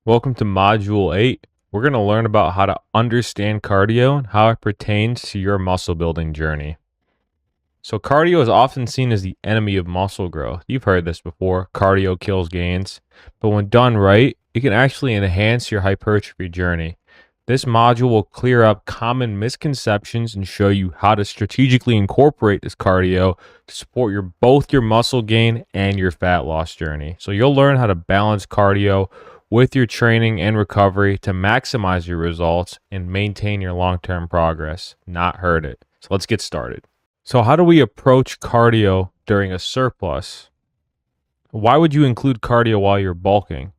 Welcome to Module 8. We're going to learn about how to understand cardio and how it pertains to your muscle building journey. So cardio is often seen as the enemy of muscle growth. You've heard this before, cardio kills gains. But when done right, it can actually enhance your hypertrophy journey. This module will clear up common misconceptions and show you how to strategically incorporate this cardio to support both your muscle gain and your fat loss journey. So you'll learn how to balance cardio with your training and recovery to maximize your results and maintain your long-term progress, not hurt it. So let's get started. So how do we approach cardio during a surplus? Why would you include cardio while you're bulking?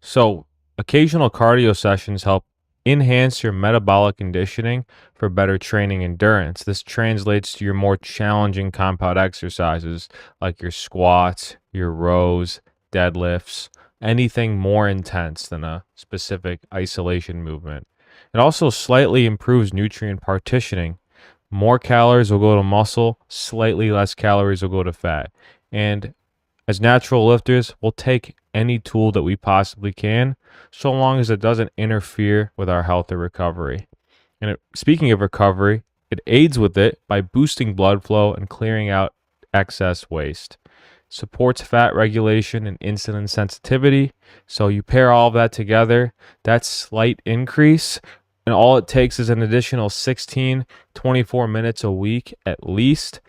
So occasional cardio sessions help enhance your metabolic conditioning for better training endurance. This translates to your more challenging compound exercises like your squats, your rows, deadlifts, anything more intense than a specific isolation movement. It also slightly improves nutrient partitioning. More calories will go to muscle, slightly less calories will go to fat. And as natural lifters, we'll take any tool that we possibly can, so long as it doesn't interfere with our health or recovery. And speaking of recovery, it aids with it by boosting blood flow and clearing out excess waste. Supports fat regulation and insulin sensitivity. So you pair all of that together, that slight increase, and all it takes is an additional 24 minutes a week at least,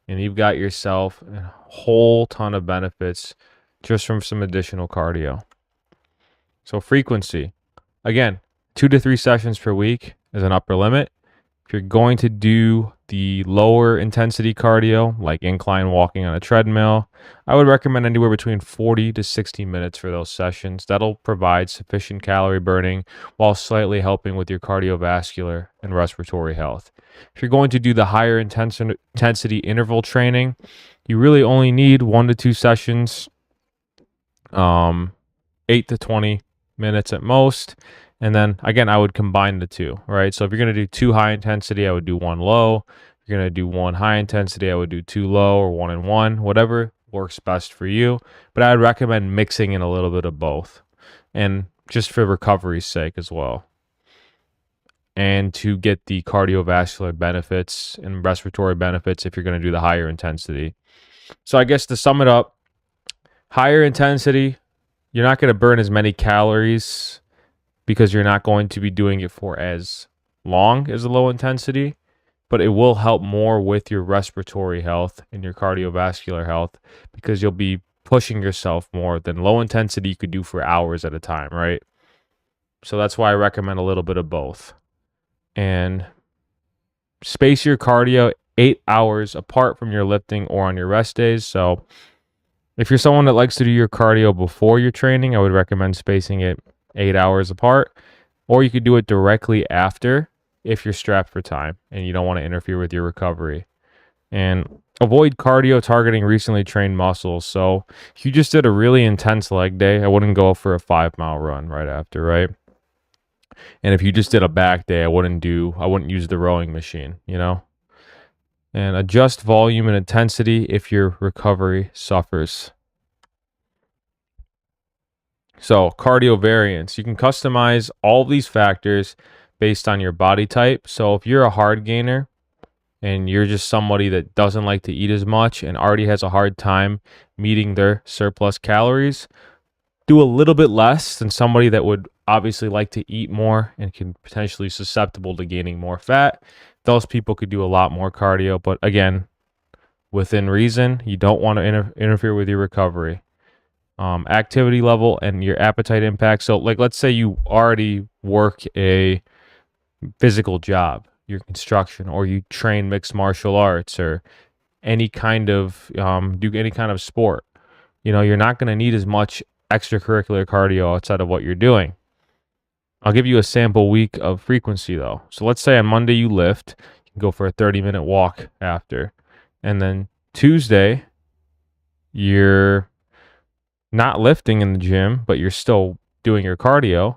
and you've got yourself a whole ton of benefits just from some additional cardio. So frequency, again, 2 to 3 sessions per week is an upper limit. If you're going to do the lower intensity cardio, like incline walking on a treadmill, I would recommend anywhere between 40 to 60 minutes for those sessions. That'll provide sufficient calorie burning while slightly helping with your cardiovascular and respiratory health. If you're going to do the higher intensity interval training, you really only need 1 to 2 sessions, 8 to 20 minutes at most. And then again, I would combine the two, right? So if you're going to do 2 high intensity, I would do 1 low. If you're going to do 1 high intensity, I would do 2 low or 1 and 1, whatever works best for you. But I would recommend mixing in a little bit of both, and just for recovery's sake as well, and to get the cardiovascular benefits and respiratory benefits if you're going to do the higher intensity. So I guess to sum it up, higher intensity, you're not going to burn as many calories because you're not going to be doing it for as long as the low intensity, but it will help more with your respiratory health and your cardiovascular health because you'll be pushing yourself more than low intensity you could do for hours at a time, right? So that's why I recommend a little bit of both. And space your cardio 8 hours apart from your lifting or on your rest days. So if you're someone that likes to do your cardio before your training, I would recommend spacing it 8 hours apart, or you could do it directly after if you're strapped for time and you don't want to interfere with your recovery. And avoid cardio targeting recently trained muscles. So if you just did a really intense leg day, I wouldn't go for a 5-mile run right after, right? And if you just did a back day, I wouldn't use the rowing machine, And adjust volume and intensity if your recovery suffers. So cardio variance, you can customize all these factors based on your body type. So if you're a hard gainer and you're just somebody that doesn't like to eat as much and already has a hard time meeting their surplus calories, do a little bit less than somebody that would obviously like to eat more and can potentially be susceptible to gaining more fat. Those people could do a lot more cardio, but again, within reason. You don't want to interfere with your recovery. Activity level and your appetite impact. So like, let's say you already work a physical job, your construction, or you train mixed martial arts or any kind of, do any kind of sport. You're not going to need as much extracurricular cardio outside of what you're doing. I'll give you a sample week of frequency though. So let's say on Monday you lift, you can go for a 30-minute walk after. And then Tuesday, you're not lifting in the gym, but you're still doing your cardio.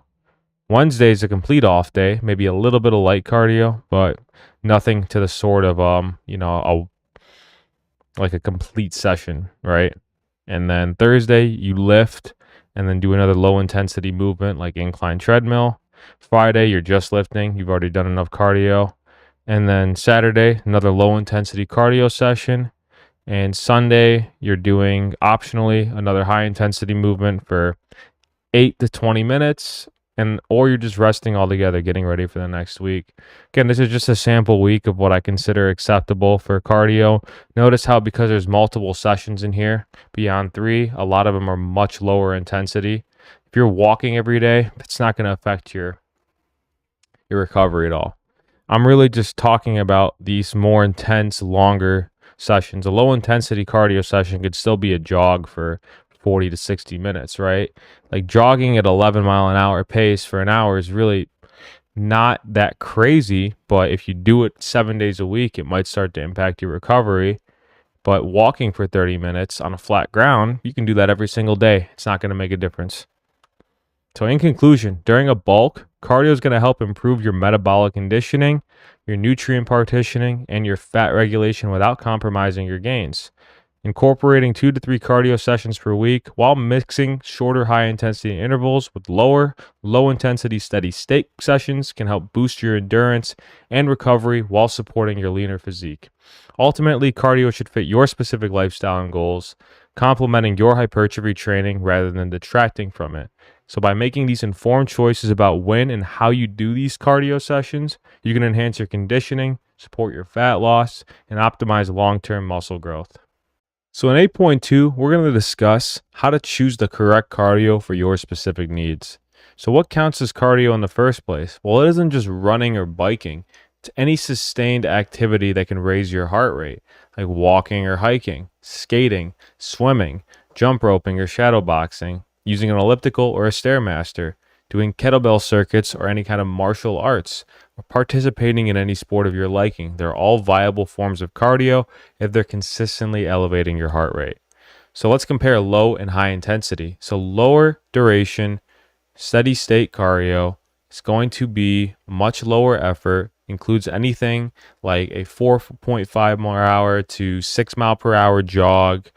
Wednesday is a complete off day, maybe a little bit of light cardio, but nothing to the sort of, like a complete session, right? And then Thursday you lift and then do another low intensity movement like incline treadmill. Friday, you're just lifting. You've already done enough cardio. And then Saturday, another low intensity cardio session. And Sunday, you're doing optionally another high intensity movement for 8 to 20 minutes, and or you're just resting altogether, getting ready for the next week. Again, this is just a sample week of what I consider acceptable for cardio. Notice how, because there's multiple sessions in here beyond 3, a lot of them are much lower intensity. If you're walking every day, it's not going to affect your recovery at all. I'm really just talking about these more intense, longer sessions. A low intensity cardio session could still be a jog for 40 to 60 minutes, right? Like jogging at 11 mile an hour pace for an hour is really not that crazy, but if you do it 7 days a week, it might start to impact your recovery. But walking for 30 minutes on a flat ground, you can do that every single day. It's not going to make a difference. So in conclusion, during a bulk, cardio is going to help improve your metabolic conditioning, your nutrient partitioning, and your fat regulation without compromising your gains. Incorporating 2 to 3 cardio sessions per week while mixing shorter high intensity intervals with low intensity steady state sessions can help boost your endurance and recovery while supporting your leaner physique. Ultimately, cardio should fit your specific lifestyle and goals, complementing your hypertrophy training rather than detracting from it. So by making these informed choices about when and how you do these cardio sessions, you can enhance your conditioning, support your fat loss, and optimize long-term muscle growth. So in 8.2, we're going to discuss how to choose the correct cardio for your specific needs. So what counts as cardio in the first place? Well, it isn't just running or biking. It's any sustained activity that can raise your heart rate, like walking or hiking, skating, swimming, jump roping or shadow boxing, using an elliptical or a Stairmaster, doing kettlebell circuits or any kind of martial arts, or participating in any sport of your liking. They're all viable forms of cardio if they're consistently elevating your heart rate. So let's compare low and high intensity. So lower duration, steady state cardio is going to be much lower effort, includes anything like a 4.5 mile per hour to 6 mile per hour jog,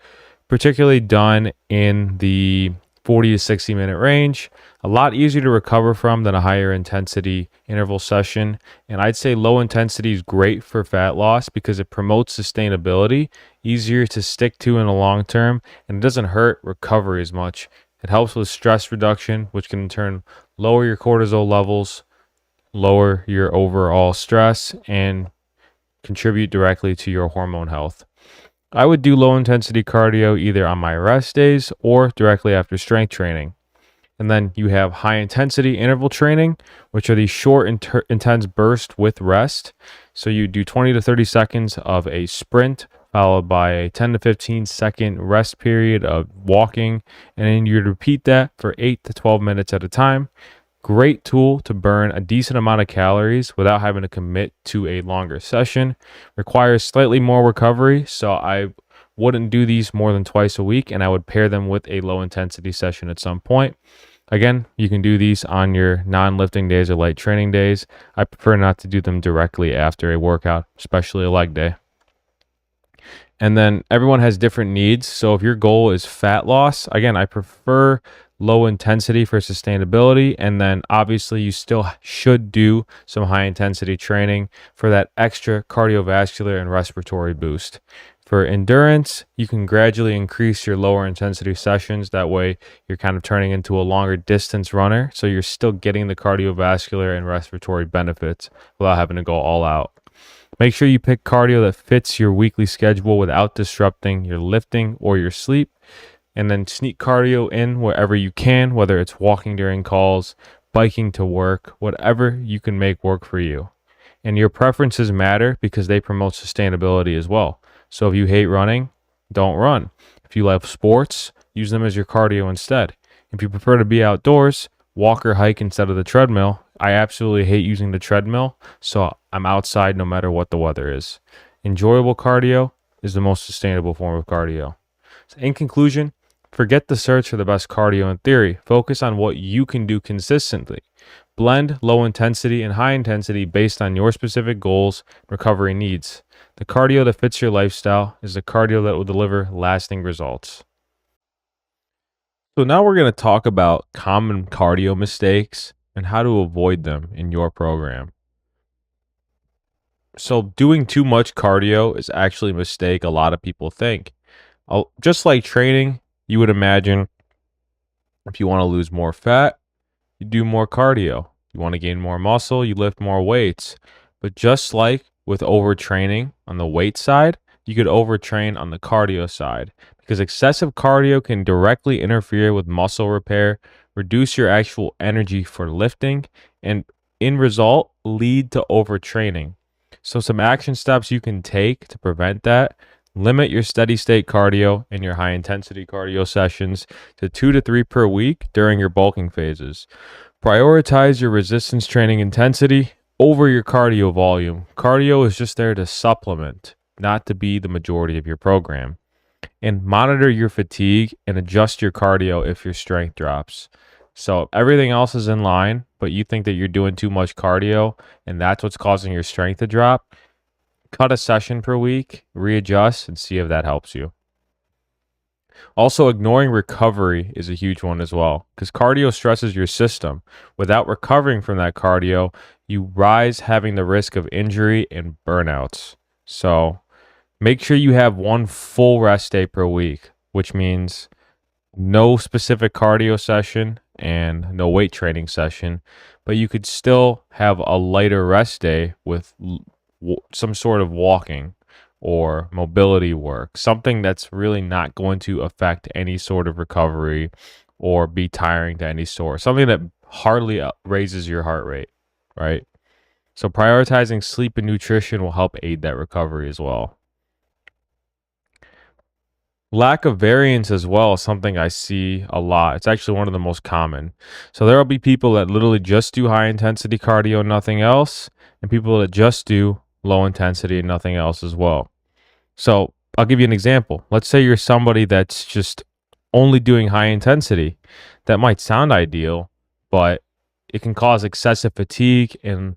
particularly done in the 40 to 60 minute range. A lot easier to recover from than a higher intensity interval session. And I'd say low intensity is great for fat loss because it promotes sustainability, easier to stick to in the long term, and it doesn't hurt recovery as much. It helps with stress reduction, which can in turn lower your cortisol levels, lower your overall stress, and contribute directly to your hormone health. I would do low intensity cardio either on my rest days or directly after strength training. And then you have high intensity interval training, which are these short, intense bursts with rest. So you do 20 to 30 seconds of a sprint, followed by a 10 to 15 second rest period of walking. And then you repeat that for 8 to 12 minutes at a time. Great tool to burn a decent amount of calories without having to commit to a longer session. Requires slightly more recovery, so I wouldn't do these more than twice a week, and I would pair them with a low intensity session at some point. Again, you can do these on your non-lifting days or light training days. I prefer not to do them directly after a workout, especially a leg day. And then everyone has different needs. So if your goal is fat loss, again, I prefer low intensity for sustainability. And then obviously you still should do some high intensity training for that extra cardiovascular and respiratory boost. For endurance, you can gradually increase your lower intensity sessions. That way you're kind of turning into a longer distance runner. So you're still getting the cardiovascular and respiratory benefits without having to go all out. Make sure you pick cardio that fits your weekly schedule without disrupting your lifting or your sleep. And then sneak cardio in wherever you can, whether it's walking during calls, biking to work, whatever you can make work for you. And your preferences matter because they promote sustainability as well. So if you hate running, don't run. If you love sports, use them as your cardio instead. If you prefer to be outdoors, walk or hike instead of the treadmill. I absolutely hate using the treadmill, so I'm outside no matter what the weather is. Enjoyable cardio is the most sustainable form of cardio. So in conclusion, forget the search for the best cardio in theory. Focus on what you can do consistently. Blend low intensity and high intensity based on your specific goals, recovery needs. The cardio that fits your lifestyle is the cardio that will deliver lasting results. So now we're going to talk about common cardio mistakes and how to avoid them in your program. So doing too much cardio is actually a mistake a lot of people think. Just like training, you would imagine if you want to lose more fat, you do more cardio. You want to gain more muscle, you lift more weights. But just like with overtraining on the weight side, you could overtrain on the cardio side because excessive cardio can directly interfere with muscle repair, reduce your actual energy for lifting, and in result, lead to overtraining. So, some action steps you can take to prevent that: limit your steady state cardio and your high intensity cardio sessions to 2 to 3 per week during your bulking phases. Prioritize your resistance training intensity over your cardio volume. Cardio is just there to supplement, not to be the majority of your program. And monitor your fatigue and adjust your cardio if your strength drops. So everything else is in line, but you think that you're doing too much cardio and that's what's causing your strength to drop. Cut a session per week, readjust, and see if that helps you. Also, ignoring recovery is a huge one as well because cardio stresses your system. Without recovering from that cardio, you rise having the risk of injury and burnouts. So, make sure you have one full rest day per week, which means no specific cardio session and no weight training session, but you could still have a lighter rest day with some sort of walking or mobility work, something that's really not going to affect any sort of recovery or be tiring to any sort, something that hardly raises your heart rate, right? So prioritizing sleep and nutrition will help aid that recovery as well. Lack of variance as well is something I see a lot. It's actually one of the most common. So there will be people that literally just do high intensity cardio and nothing else, and people that just do low intensity and nothing else as well. So I'll give you an example. Let's say you're somebody that's just only doing high intensity. That might sound ideal, but it can cause excessive fatigue and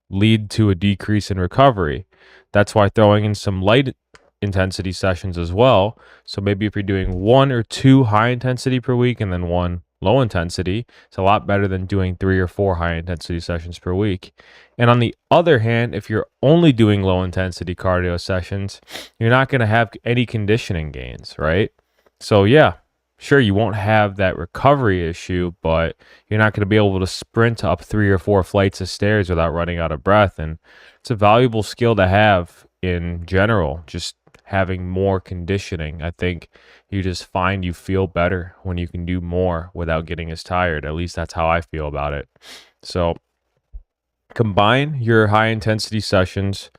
lead to a decrease in recovery. That's why throwing in some light intensity sessions as well. So maybe if you're doing 1 or 2 high intensity per week and then 1 low intensity, it's a lot better than doing 3 or 4 high intensity sessions per week. And on the other hand, if you're only doing low intensity cardio sessions, you're not going to have any conditioning gains, right? So yeah, sure, you won't have that recovery issue, but you're not going to be able to sprint up 3 or 4 flights of stairs without running out of breath. And it's a valuable skill to have in general, just having more conditioning. I think you just find you feel better when you can do more without getting as tired. At least that's how I feel about it. So combine your high intensity sessions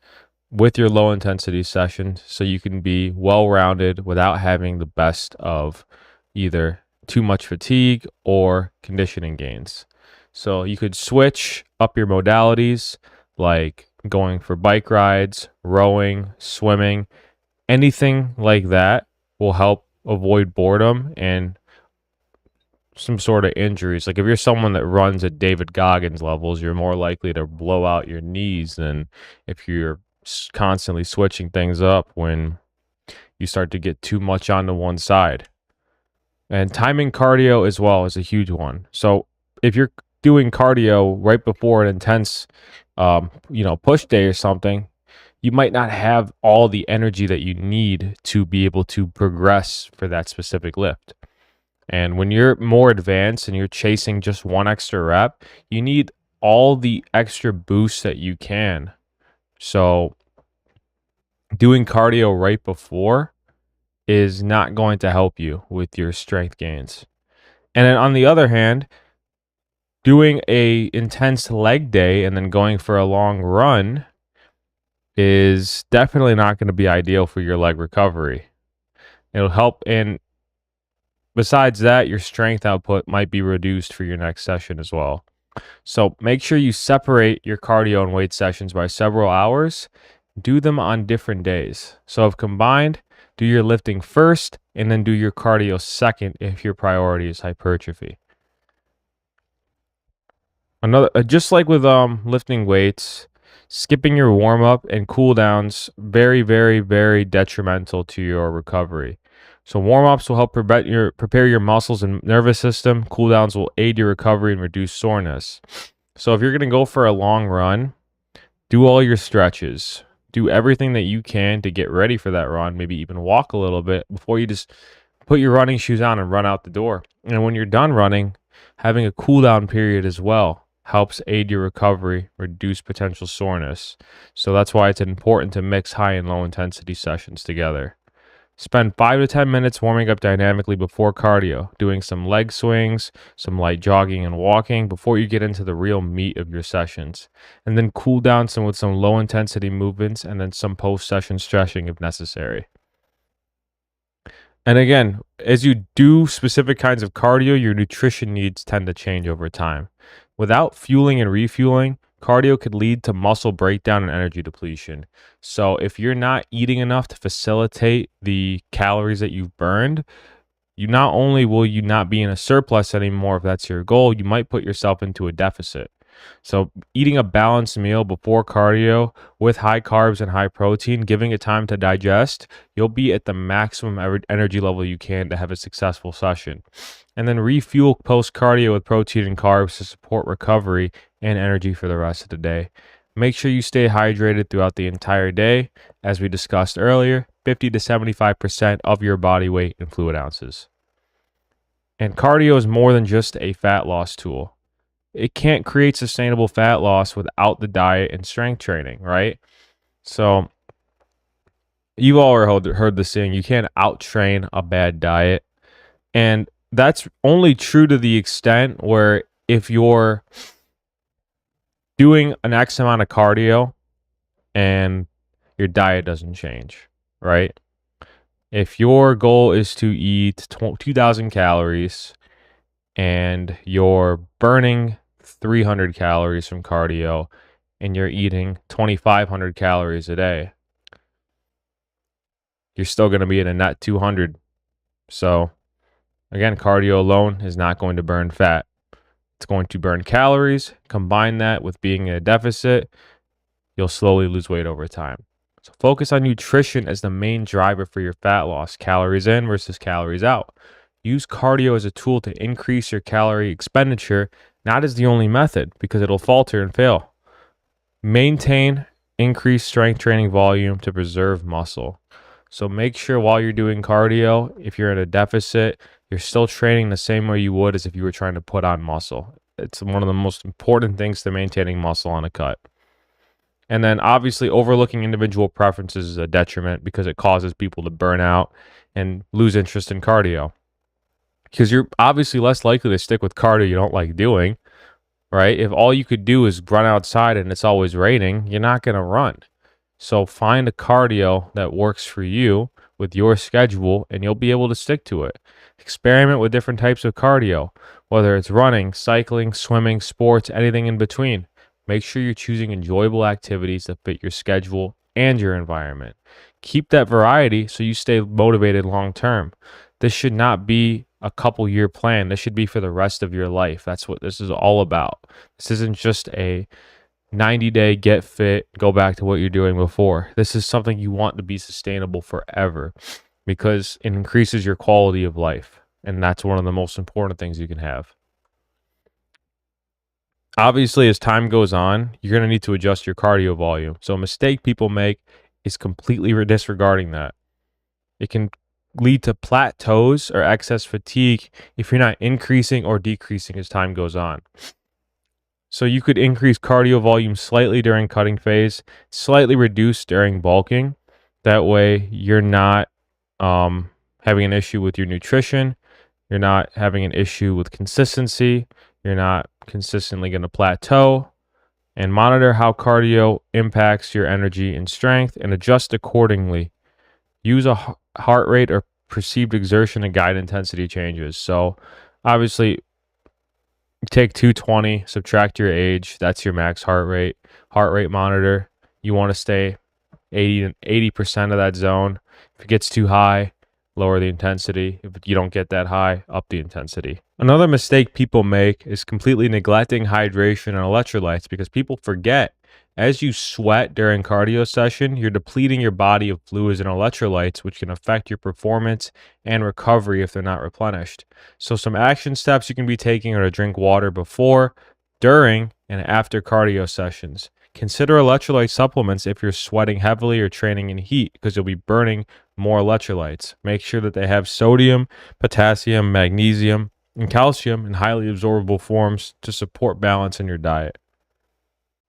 with your low intensity sessions so you can be well rounded without having the best of either too much fatigue or conditioning gains. So you could switch up your modalities like going for bike rides, rowing, swimming. Anything like that will help avoid boredom and some sort of injuries. Like if you're someone that runs at David Goggins levels, you're more likely to blow out your knees than if you're constantly switching things up when you start to get too much onto one side. And timing cardio as well is a huge one. So if you're doing cardio right before an intense, push day or something, you might not have all the energy that you need to be able to progress for that specific lift. And when you're more advanced and you're chasing just one extra rep, you need all the extra boost that you can. So doing cardio right before is not going to help you with your strength gains. And then on the other hand, doing a intense leg day and then going for a long run is definitely not going to be ideal for your leg recovery. It'll help, and besides that, your strength output might be reduced for your next session as well. So make sure you separate your cardio and weight sessions by several hours. Do them on different days. So if combined, do your lifting first and then do your cardio second if your priority is hypertrophy. Just like with lifting weights, skipping your warm up and cool downs very, very, very detrimental to your recovery. So warm-ups will help prepare your muscles and nervous system. Cool downs will aid your recovery and reduce soreness. So if you're going to go for a long run, do all your stretches. Do everything that you can to get ready for that run. Maybe even walk a little bit before you just put your running shoes on and run out the door. And when you're done running, having a cool down period as well helps aid your recovery, reduce potential soreness. So that's why it's important to mix high and low intensity sessions together. Spend 5 to 10 minutes warming up dynamically before cardio, doing some leg swings, some light jogging and walking before you get into the real meat of your sessions. And then cool down with some low intensity movements and then some post-session stretching if necessary. And again, as you do specific kinds of cardio, your nutrition needs tend to change over time. Without fueling and refueling, cardio could lead to muscle breakdown and energy depletion. So if you're not eating enough to facilitate the calories that you've burned, you not only will you not be in a surplus anymore if that's your goal, you might put yourself into a deficit. So eating a balanced meal before cardio with high carbs and high protein, giving it time to digest, you'll be at the maximum energy level you can to have a successful session. And then refuel post cardio with protein and carbs to support recovery and energy for the rest of the day. Make sure you stay hydrated throughout the entire day. As we discussed earlier, 50 to 75% of your body weight in fluid ounces. And cardio is more than just a fat loss tool. It can't create sustainable fat loss without the diet and strength training, right? So you've all heard the saying, you can't out-train a bad diet. And that's only true to the extent where if you're doing an X amount of cardio and your diet doesn't change, right? If your goal is to eat 2,000 calories and you're burning 300 calories from cardio and you're eating 2,500 calories a day, you're still going to be at a net 200. So again, cardio alone is not going to burn fat. It's going to burn calories. Combine that with being in a deficit, you'll slowly lose weight over time. So focus on nutrition as the main driver for your fat loss, calories in versus calories out. Use cardio as a tool to increase your calorie expenditure, not as the only method, because it'll falter and fail. Maintain increased strength training volume to preserve muscle. So make sure while you're doing cardio, if you're in a deficit, you're still training the same way you would as if you were trying to put on muscle. It's one of the most important things to maintaining muscle on a cut. And then obviously overlooking individual preferences is a detriment because it causes people to burn out and lose interest in cardio. Because you're obviously less likely to stick with cardio you don't like doing, right? If all you could do is run outside and it's always raining, you're not going to run. So find a cardio that works for you with your schedule and you'll be able to stick to it. Experiment with different types of cardio, whether it's running, cycling, swimming, sports, anything in between. Make sure you're choosing enjoyable activities that fit your schedule and your environment. Keep that variety so you stay motivated long term. This should not be a couple year plan. This should be for the rest of your life. That's what this is all about. This isn't just a 90-day get fit, go back to what you're doing before. This is something you want to be sustainable forever because it increases your quality of life. And that's one of the most important things you can have. Obviously, as time goes on, you're going to need to adjust your cardio volume. So a mistake people make is completely disregarding that. It can lead to plateaus or excess fatigue if you're not increasing or decreasing as time goes on. So you could increase cardio volume slightly during cutting phase, slightly reduce during bulking. That way you're not having an issue with your nutrition. You're not having an issue with consistency. You're not consistently going to plateau. And monitor how cardio impacts your energy and strength and adjust accordingly. Use a heart rate or perceived exertion to guide intensity changes. So obviously, take 220, subtract your age. That's your max heart rate. Heart rate monitor. You want to stay 80% of that zone. If it gets too high, lower the intensity. If you don't get that high, up the intensity. Another mistake people make is completely neglecting hydration and electrolytes because people forget as you sweat during cardio session, you're depleting your body of fluids and electrolytes, which can affect your performance and recovery if they're not replenished. So some action steps you can be taking are to drink water before, during, and after cardio sessions. Consider electrolyte supplements if you're sweating heavily or training in heat because you'll be burning more electrolytes. Make sure that they have sodium, potassium, magnesium, and calcium in highly absorbable forms to support balance in your diet.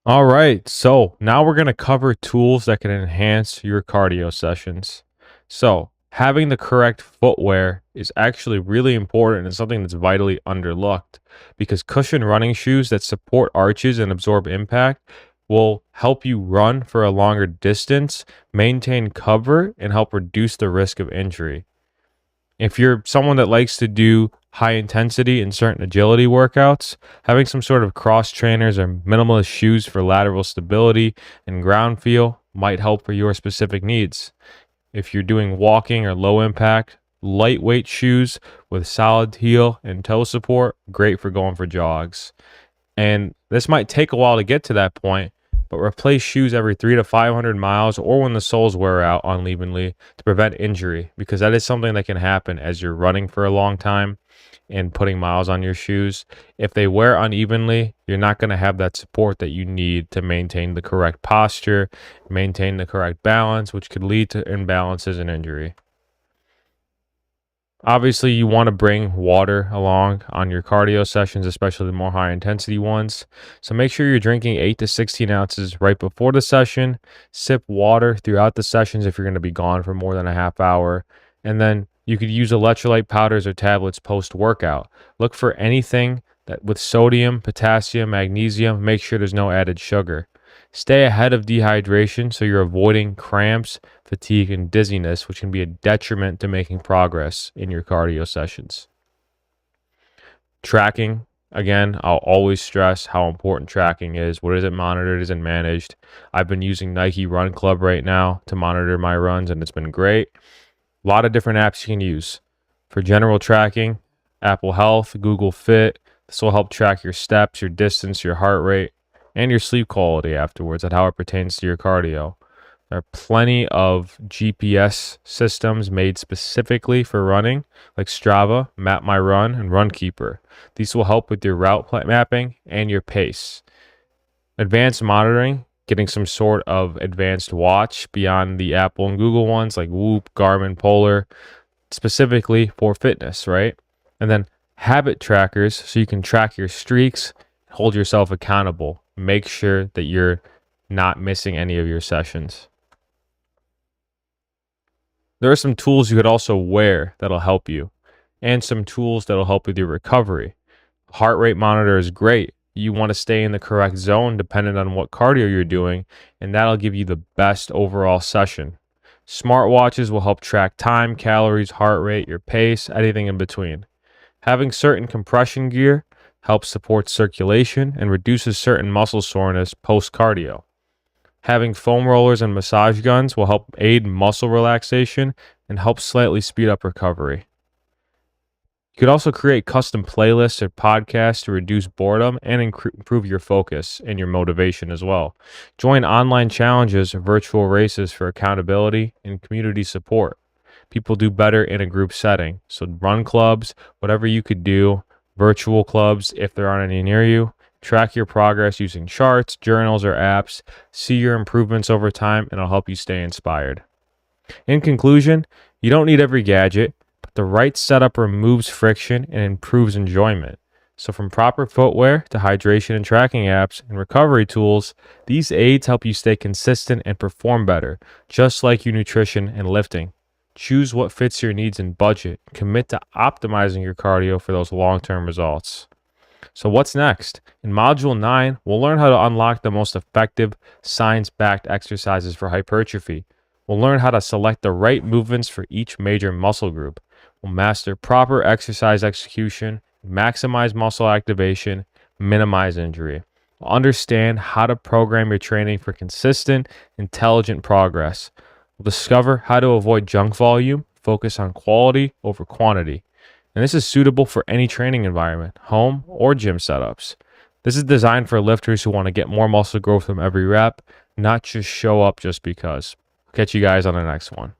All right, so now we're going to cover tools that can enhance your cardio sessions. So, having the correct footwear is actually really important and something that's vitally underlooked because cushion running shoes that support arches and absorb impact will help you run for a longer distance, maintain cover, and help reduce the risk of injury. If you're someone that likes to do high intensity and certain agility workouts, having some sort of cross trainers or minimalist shoes for lateral stability and ground feel might help for your specific needs. If you're doing walking or low impact, lightweight shoes with solid heel and toe support, great for going for jogs. And this might take a while to get to that point, but replace shoes every 300 to 500 miles or when the soles wear out unevenly to prevent injury, because that is something that can happen as you're running for a long time and putting miles on your shoes. If they wear unevenly, you're not going to have that support that you need to maintain the correct posture, maintain the correct balance, which could lead to imbalances and injury. Obviously, you want to bring water along on your cardio sessions, especially the more high intensity ones. So make sure you're drinking 8 to 16 ounces right before the session. Sip water throughout the sessions if you're going to be gone for more than a half hour. And then you could use electrolyte powders or tablets post-workout. Look for anything that with sodium, potassium, magnesium. Make sure there's no added sugar. Stay ahead of dehydration so you're avoiding cramps, fatigue, and dizziness, which can be a detriment to making progress in your cardio sessions. Tracking, again, I'll always stress how important tracking is. What is it monitored? Is it managed? I've been using Nike Run Club right now to monitor my runs, and it's been great. A lot of different apps you can use. For general tracking, Apple Health, Google Fit. This will help track your steps, your distance, your heart rate, and your sleep quality afterwards and how it pertains to your cardio. There are plenty of GPS systems made specifically for running, like Strava, Map My Run, and Runkeeper. These will help with your route mapping and your pace. Advanced monitoring, getting some sort of advanced watch beyond the Apple and Google ones like Whoop, Garmin, Polar, specifically for fitness, right? And then habit trackers, so you can track your streaks, hold yourself accountable. Make sure that you're not missing any of your sessions. There are some tools you could also wear that'll help you, and some tools that'll help with your recovery. Heart rate monitor is great. You want to stay in the correct zone depending on what cardio you're doing, and that'll give you the best overall session. Smartwatches will help track time, calories, heart rate, your pace, anything in between. Having certain compression gear helps support circulation and reduces certain muscle soreness post-cardio. Having foam rollers and massage guns will help aid muscle relaxation and help slightly speed up recovery. You could also create custom playlists or podcasts to reduce boredom and improve your focus and your motivation as well. Join online challenges or virtual races for accountability and community support. People do better in a group setting. So run clubs, whatever you could do, virtual clubs if there aren't any near you. Track your progress using charts, journals, or apps. See your improvements over time, and it'll help you stay inspired. In conclusion, you don't need every gadget, but the right setup removes friction and improves enjoyment. So from proper footwear to hydration and tracking apps and recovery tools, these aids help you stay consistent and perform better, just like your nutrition and lifting. Choose what fits your needs and budget. Commit to optimizing your cardio for those long-term results. So what's next? In Module 9, we'll learn how to unlock the most effective science-backed exercises for hypertrophy. We'll learn how to select the right movements for each major muscle group. We'll master proper exercise execution, maximize muscle activation, minimize injury. We'll understand how to program your training for consistent, intelligent progress. We'll discover how to avoid junk volume, focus on quality over quantity. And this is suitable for any training environment, home or gym setups. This is designed for lifters who want to get more muscle growth from every rep, not just show up just because. Catch you guys on the next one.